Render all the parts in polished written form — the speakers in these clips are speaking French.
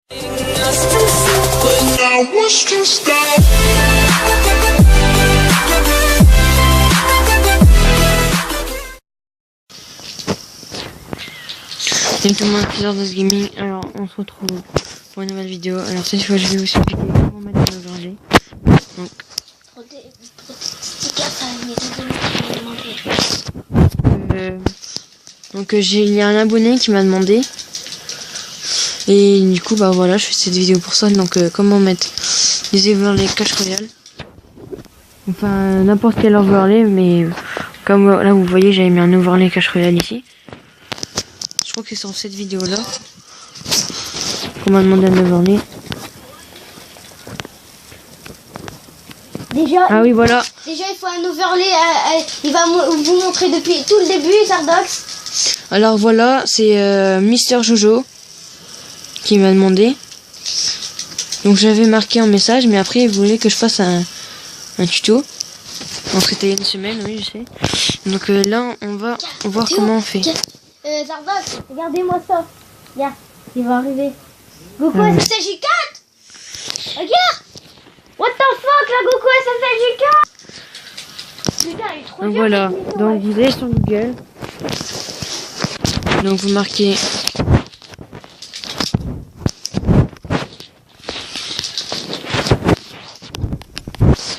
Salut tout le monde, Plusieurs de Gaming. Alors on se retrouve pour une nouvelle vidéo. Alors cette fois je vais vous expliquer comment mettre un overlay. Donc il y a un abonné qui m'a demandé. Et du coup bah voilà, je fais cette vidéo pour ça. Donc comment mettre des overlays Clash Royale. Enfin n'importe quel overlay, mais comme là vous voyez j'avais mis un overlay Clash Royale ici. Je crois que c'est sur cette vidéo là qu'on m'a demandé un overlay. Déjà, ah oui voilà. Déjà il faut un overlay, il va vous montrer depuis tout le début Zardox. Alors voilà, c'est Mister Jojo qui m'a demandé. Donc j'avais marqué un message, mais après il voulait que je fasse un tuto. Donc c'était il y a une semaine, oui je sais. Donc là on va voir comment on fait. Zardox, regardez-moi ça. Regarde, il va arriver. Goku SSJ4. Regarde. What the fuck, la Goku SSJ4. Putain, il est trop Donc dur, voilà, donc vous allez sur Google. Donc vous marquez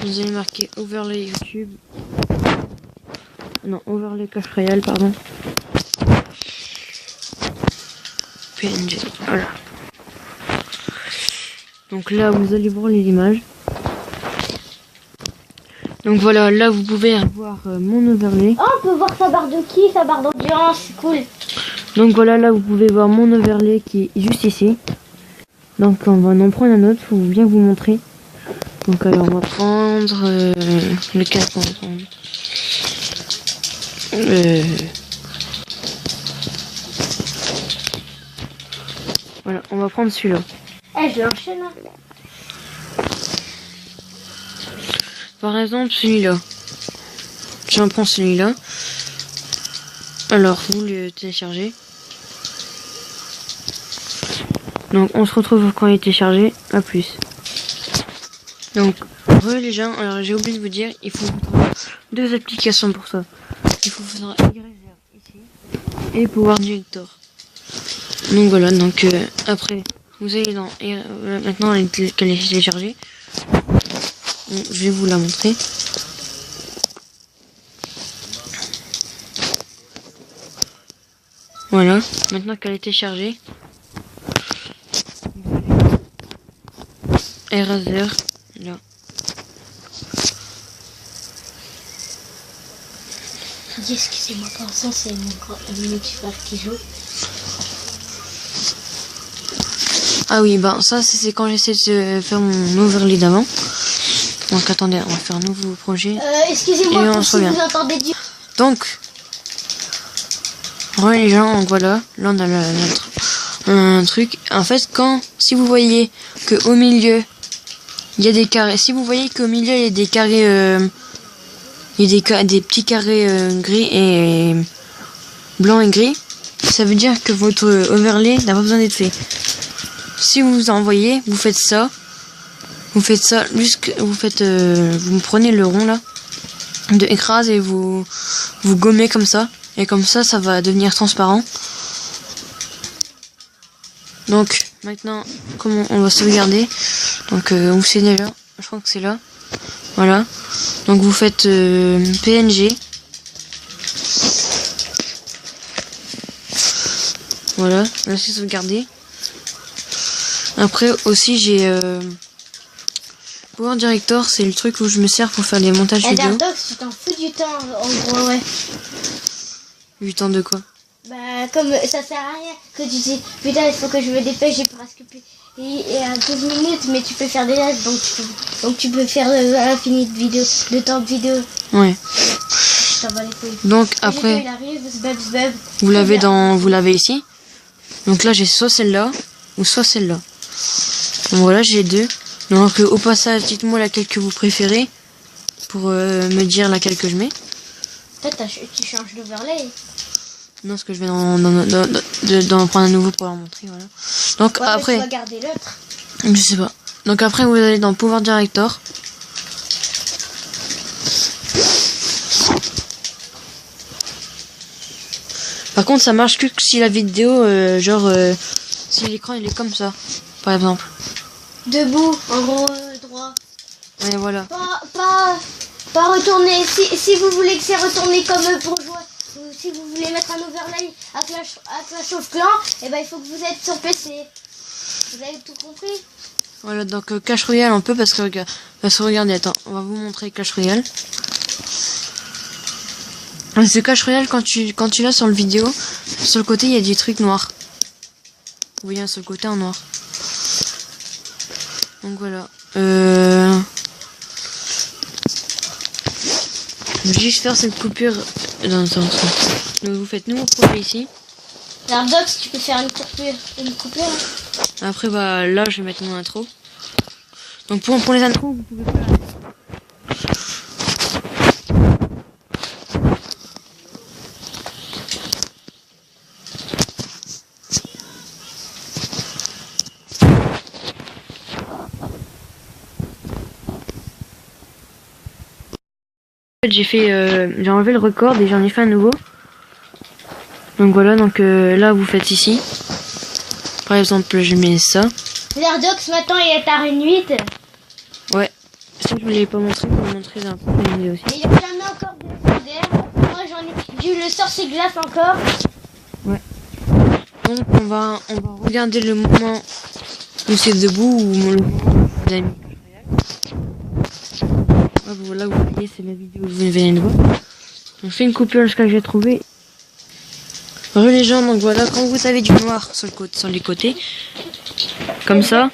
vous allez marquer overlay YouTube. Non, overlay Clash Royale, pardon. PNG, voilà. Donc là vous allez voir les images. Donc voilà, là vous pouvez avoir mon overlay. Oh, on peut voir sa barre de ki, sa barre d'ambiance, c'est cool. Donc voilà, là vous pouvez voir mon overlay qui est juste ici. Donc on va en prendre un autre pour bien vous montrer. Donc alors on va prendre lequel on va prendre. Voilà, on va prendre celui-là. Je l'enchaîne. Par exemple celui-là. J'en prends celui-là. Alors vous le téléchargez. Donc on se retrouve quand il est téléchargé. À plus. Donc les gens, alors j'ai oublié de vous dire, il faut deux applications pour ça. Il faut faire YR ici et Power Director. Donc voilà, donc après vous allez dans maintenant elle est téléchargée. Donc, je vais vous la montrer. Voilà, maintenant qu'elle est téléchargée, Eraser là. Excusez-moi, pour l'instant c'est mon petit frère qui joue. Ah oui, ben ça c'est quand j'essaie de faire mon overlay d'avant. Donc attendez, on va faire un nouveau projet. Excusez-moi, et on se revient. Vous entendez du... Donc, les gens, donc voilà, là on a notre un truc. En fait, si vous voyez que au milieu il y a des carrés, si vous voyez qu'au milieu il y a des carrés, il y a des petits carrés gris et blanc et gris, ça veut dire que votre overlay n'a pas besoin d'être fait. Si vous envoyez, vous faites ça, vous prenez le rond là, de écrase et vous gommez comme ça, et comme ça va devenir transparent. Donc maintenant, comment on va sauvegarder? Donc où c'est déjà? Je crois que c'est là. Voilà. Donc vous faites PNG. Voilà, là c'est sauvegardé. Après aussi j'ai Power Director, c'est le truc où je me sers pour faire des montages vidéo. Zardox, tu t'en fous du temps en gros, ouais. Du temps de quoi? Bah comme ça sert à rien que tu dis putain il faut que je me dépêche, j'ai presque plus et à 12 minutes, mais tu peux faire des lives, donc tu peux faire l'infini de temps de vidéo. Ouais. Ça va les couilles. Donc après il arrive, vous l'avez ici. Donc là j'ai soit celle-là ou soit celle-là. Donc voilà, j'ai deux. Donc au passage, dites-moi laquelle que vous préférez pour me dire laquelle que je mets. Peut-être tu changes d'overlay. Non, parce que je vais d'en prendre un nouveau pour leur montrer, voilà. Donc Ouais, après, tu vas garder l'autre. je sais pas. Donc après vous allez dans Power Director. Par contre ça marche que si la vidéo, si l'écran il est comme ça, par exemple. Debout, en gros, droit. Ouais voilà. Pas retourner. Si vous voulez que c'est retourné comme pour jouer, ou si vous voulez mettre un overlay à Clash of Clans, et ben il faut que vous êtes sur PC. Vous avez tout compris? Voilà, donc Clash Royale on peut parce que regardez, attends, on va vous montrer Clash Royale. Ce Clash Royale quand tu l'as sur le vidéo, sur le côté il y a des trucs noirs. Vous voyez sur le côté en noir. Donc voilà. Je vais juste faire cette coupure. Non, attends. Donc vous faites nouveau projet ici. Lardox, tu peux faire une coupure. Après bah là je vais mettre mon intro. Donc pour les intros vous pouvez pas. J'ai enlevé le record et j'en ai fait un nouveau. Donc voilà, donc là vous faites ici. Par exemple, je mets ça. Lardox maintenant il est à Rune 8. Ouais. Ça je vous l'ai pas montré, je vais vous montrer dans la prochaine vidéo aussi. Et il y en a encore des légendaires. Moi j'en ai vu le sorcier glace encore. Ouais. Donc on va regarder le moment où c'est debout ou le moment où vous avez mis. Voilà, vous voyez, c'est la vidéo que vous venez de voir. On fait une coupure jusqu'à ce que j'ai trouvé. Les gens, donc voilà, quand vous avez du noir sur les côtés, comme ça,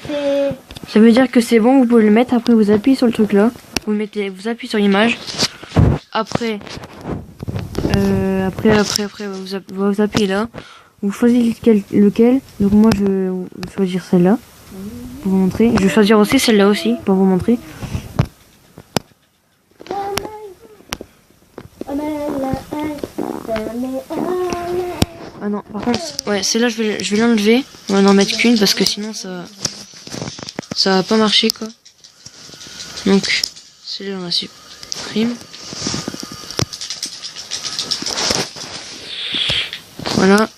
ça veut dire que c'est bon, vous pouvez le mettre. Après, vous appuyez sur le truc là, vous appuyez sur l'image. Après, vous appuyez là, vous choisissez lequel. Donc moi, je vais choisir celle-là pour vous montrer. Je vais choisir aussi celle-là aussi pour vous montrer. Ah non, par contre, ouais, celle-là je vais l'enlever. On va n'en mettre qu'une parce que sinon ça va pas marcher quoi. Donc celle-là on la supprime. Voilà.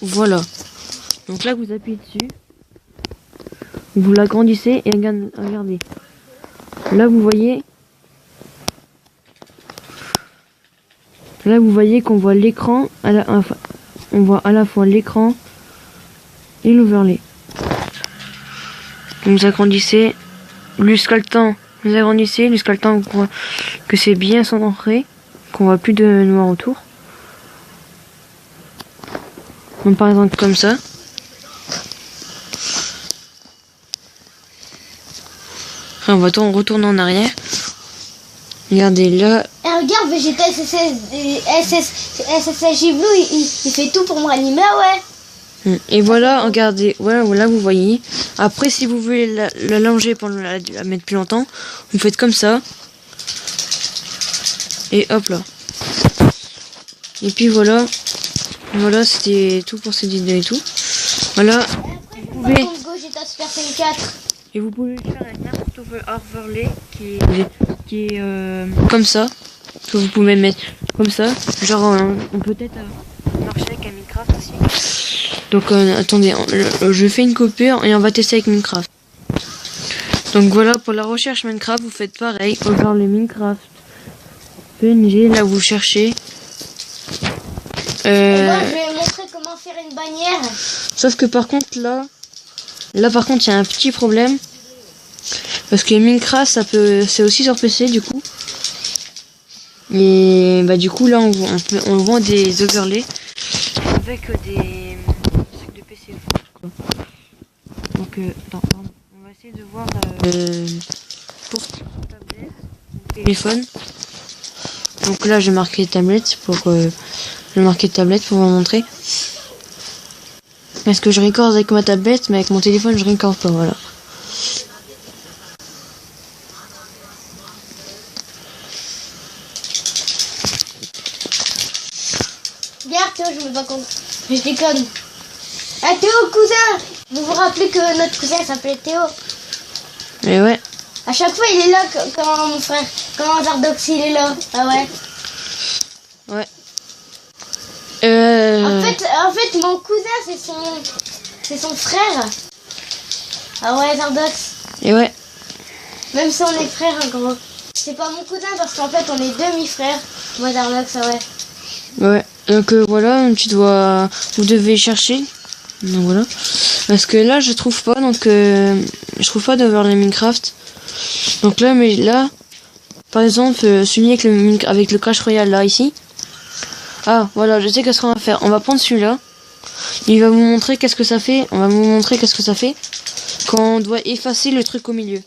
Voilà. Donc là vous appuyez dessus, vous l'agrandissez et regardez. Là vous voyez qu'on voit l'écran, on voit à la fois l'écran et l'overlay. Vous agrandissez jusqu'à le temps, que c'est bien centré, qu'on voit plus de noir autour. Donc par exemple comme ça. On retourne en arrière. Regardez là. Et regarde, Vegeta SSJ Blue, il fait tout pour me ranimer, ouais. Et voilà, regardez, voilà vous voyez. Après, si vous voulez l'allonger pour la mettre plus longtemps, vous faites comme ça. Et hop là. Et puis voilà. Voilà, c'était tout pour cette vidéo et tout. Voilà. Et vous pouvez faire un n'importe overlay qui est comme ça. Que vous pouvez mettre comme ça. Genre, on peut peut-être marcher avec un Minecraft aussi. Donc, attendez, je fais une coupure et on va tester avec Minecraft. Donc voilà, pour la recherche Minecraft, vous faites pareil. Genre les Minecraft PNG, là vous cherchez. Moi, je vais montrer comment faire une bannière. Sauf que par contre là par contre il y a un petit problème. Parce que Minecraft c'est aussi sur PC du coup. Et bah du coup là on vend des overlays avec des trucs de PC quoi. Donc attends, on va essayer de voir pour tablette, téléphone. Donc là j'ai marqué tablette pour vous montrer. Parce que je recorde avec ma tablette, mais avec mon téléphone je recorde pas, voilà. Regarde, Théo, je me bats contre. Je déconne. Ah, Théo, cousin. Vous vous rappelez que notre cousin s'appelait Théo? Mais ouais. À chaque fois, il est là quand mon frère, quand Zardox, il est là. Ah ouais. Ouais. En fait, mon cousin, c'est son frère. Ah ouais, Zardox. Et ouais. Même si on est frères, hein, gros. C'est pas mon cousin parce qu'en fait, on est demi-frères. Moi, Zardox, ah ouais. Ouais. Donc voilà, vous devez chercher. Donc voilà. Parce que là, je trouve pas. Donc je trouve pas d'Overlay Minecraft. Donc là, mais là, par exemple, celui avec le Crash Royale là ici. Ah, voilà, je sais qu'est-ce qu'on va faire. On va prendre celui-là. Il va vous montrer qu'est-ce que ça fait. On va vous montrer qu'est-ce que ça fait quand on doit effacer le truc au milieu.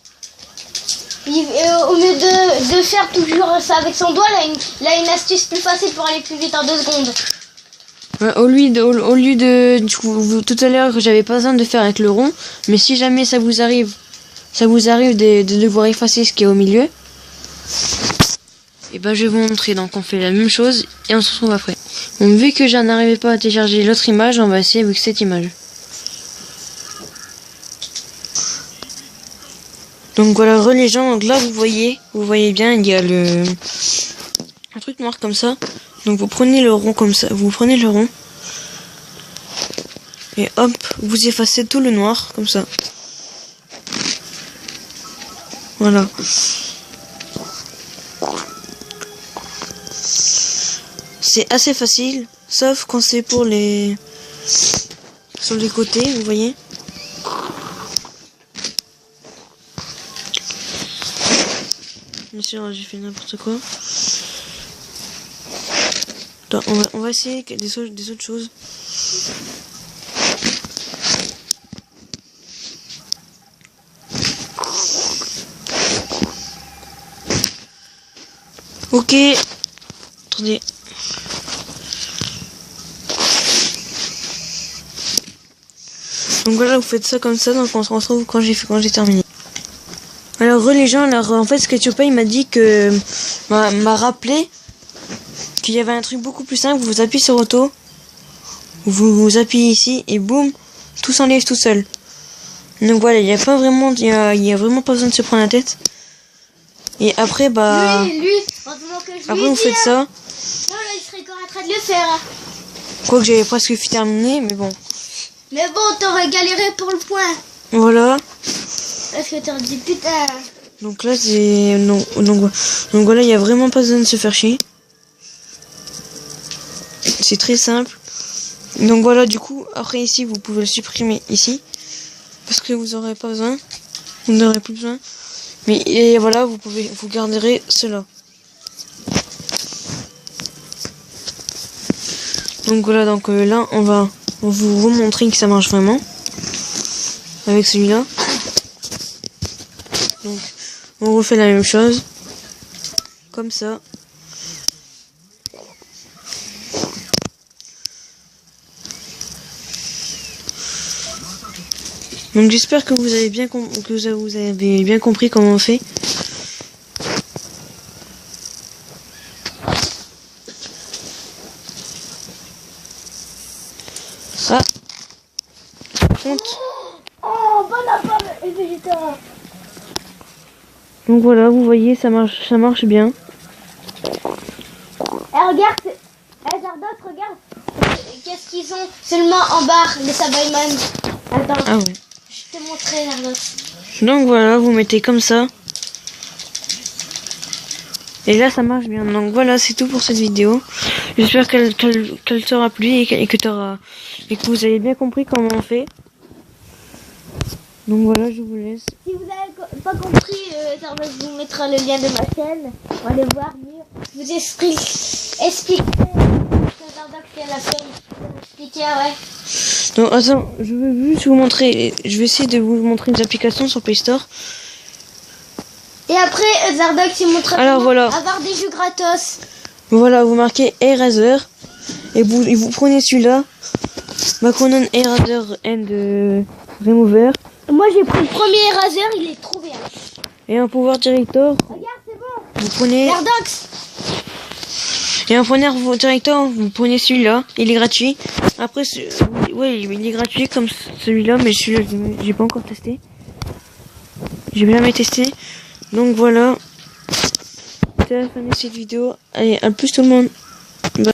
Au lieu de faire toujours ça avec son doigt, là, une astuce plus facile pour aller plus vite en 2 secondes. Ouais, au lieu de du coup, tout à l'heure, j'avais pas besoin de faire avec le rond. Mais si jamais ça vous arrive de devoir effacer ce qui est au milieu. Et ben je vais vous montrer. Donc on fait la même chose et on se retrouve après. Donc vu que je n'arrivais pas à télécharger l'autre image, on va essayer avec cette image. Donc voilà, les gens, donc là vous voyez bien, il y a un truc noir comme ça. Donc vous prenez le rond comme ça, vous prenez le rond. Et hop, vous effacez tout le noir comme ça. Voilà. C'est assez facile, sauf quand c'est pour sur les côtés, vous voyez. Bien sûr, j'ai fait n'importe quoi. Attends, on va essayer des autres choses. Ok. Attendez. Donc voilà, vous faites ça comme ça, donc on se retrouve quand j'ai terminé. Alors les gens, en fait Sketchup il m'a dit que m'a rappelé qu'il y avait un truc beaucoup plus simple. Vous appuyez sur auto, vous appuyez ici et boum, tout s'enlève tout seul. Donc voilà, il y a vraiment pas besoin de se prendre la tête. Et après Lui, après vous faites ça. Non, là il serait encore en train de le faire. Quoique j'avais presque terminé, mais bon. Mais bon, t'aurais galéré pour le point. Voilà. Parce que t'aurais dit putain. Donc là c'est donc voilà, il y a vraiment pas besoin de se faire chier. C'est très simple. Donc voilà, du coup après ici vous pouvez le supprimer ici parce que vous n'aurez pas besoin, vous n'aurez plus besoin. Mais et voilà, vous garderez cela. Donc voilà, donc là on va vous remontrer que ça marche vraiment avec celui-là. Donc on refait la même chose comme ça. Donc j'espère que vous avez bien compris comment on fait. Ah. Oh, bon apport et végétal. Donc voilà, vous voyez, ça marche bien. Regarde, Zardox, regarde. Qu'est-ce qu'ils ont seulement en barre, les Sabayman. Attends. Ah ouais. Je te montrer, Zardox. Donc voilà, vous mettez comme ça. Et là, ça marche bien. Donc voilà, c'est tout pour cette vidéo. J'espère qu'elle t'aura plu et que vous avez bien compris comment on fait. Donc voilà, je vous laisse. Si vous n'avez pas compris, Zardox vous mettra le lien de ma chaîne. On va aller voir mieux. Je vous expliquerai Zardox qui a la chaîne. Expliquer, ouais. Donc attends, je vais juste vous montrer. Je vais essayer de vous montrer des applications sur Play Store. Et après, Zardox il montre Alors voilà. avoir des jeux gratos. Voilà, vous marquez Eraser et vous prenez celui-là, Maconon Eraser and Remover. Moi j'ai pris le premier Eraser, il est trop bien. Et un pouvoir director. Regarde, c'est bon. Vous prenez. Zardox. Et un poignard directeur, vous prenez celui-là, il est gratuit. Après, ouais, il est gratuit comme celui-là, mais celui-là, j'ai pas encore testé. J'ai jamais testé. Donc voilà. C'est la fin de cette vidéo. Allez, à plus tout le monde.